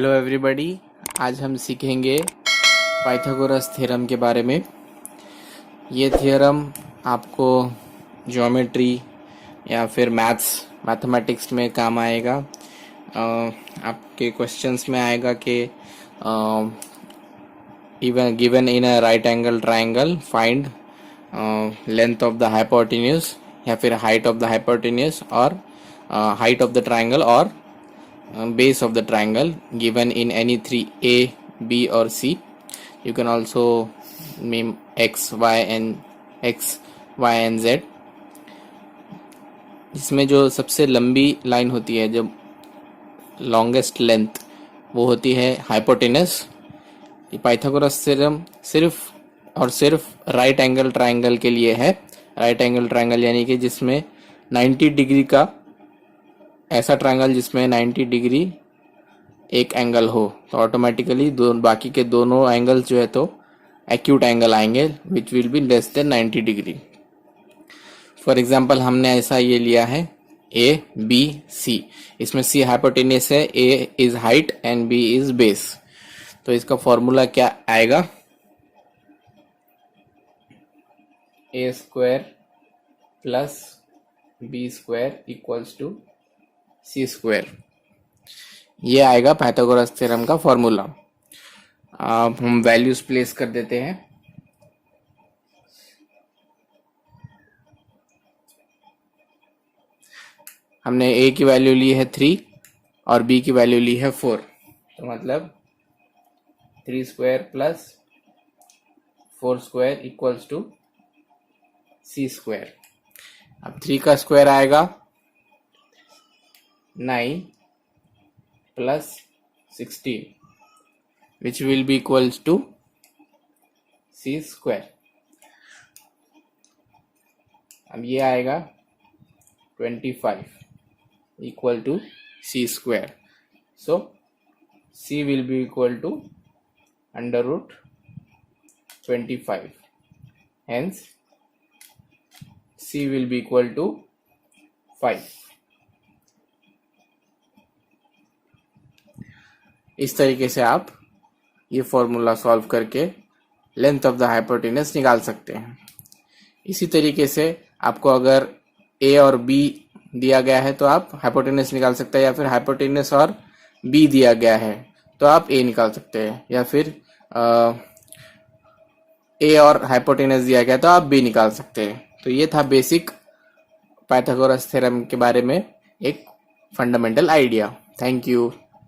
Hello everybody, आज हम सीखेंगे पाइथागोरस थ्योरम के बारे में। ये थ्योरम आपको ज्योमेट्री या फिर मैथमेटिक्स में काम आएगा। आपके क्वेश्चंस में आएगा कि even given in a right angle triangle find length of the hypotenuse या फिर height of the hypotenuse और height of the triangle और base of the triangle given in any three A, B or C. You can also name X, Y and Z. इसमें जो सबसे लंबी line होती है, जो लॉन्गेस्ट लेंथ, वो होती है हाइपोटेनस। पाइथागोरस थ्योरम सिर्फ और सिर्फ राइट एंगल ट्रायंगल के लिए है। राइट एंगल ट्रायंगल यानी कि जिसमें 90 डिग्री का, ऐसा ट्रायंगल जिसमें 90 डिग्री एक एंगल हो, तो ऑटोमेटिकली बाकी के दोनों एंगल्स जो है तो एक्यूट एंगल आएंगे विच will be less than 90 degree. For example हमने ऐसा ये लिया है ए बी सी, इसमें सी हाइपोटेनस है, A is height and B is base. तो इसका फॉर्मूला क्या आएगा? A square plus B square equals to C square. ये आएगा पाइथागोरस थ्योरम का फॉर्मूला। अब हम वैल्यूज प्लेस कर देते हैं। हमने ए की वैल्यू ली है 3 और बी की वैल्यू ली है 4, तो मतलब 3 square plus 4 square equals to C square. अब 3 का स्क्वायर आएगा 9 plus 16 which will be equals to C square. अब ये आएगा 25 equal to C square. So C will be equal to under root 25, hence C will be equal to 5। इस तरीके से आप ये फॉर्मूला सॉल्व करके लेंथ ऑफ द हाइपोटेनस निकाल सकते हैं। इसी तरीके से आपको अगर A और B दिया गया है तो आप हाइपोटेनस निकाल सकते हैं, या फिर हाइपोटेनस और B दिया गया है तो आप A निकाल सकते हैं, या फिर A और हाइपोटेनस दिया गया तो आप B निकाल सकते हैं। तो ये था बेसिक पाइथागोरस थ्योरम के बारे में एक फंडामेंटल आइडिया। Thank you.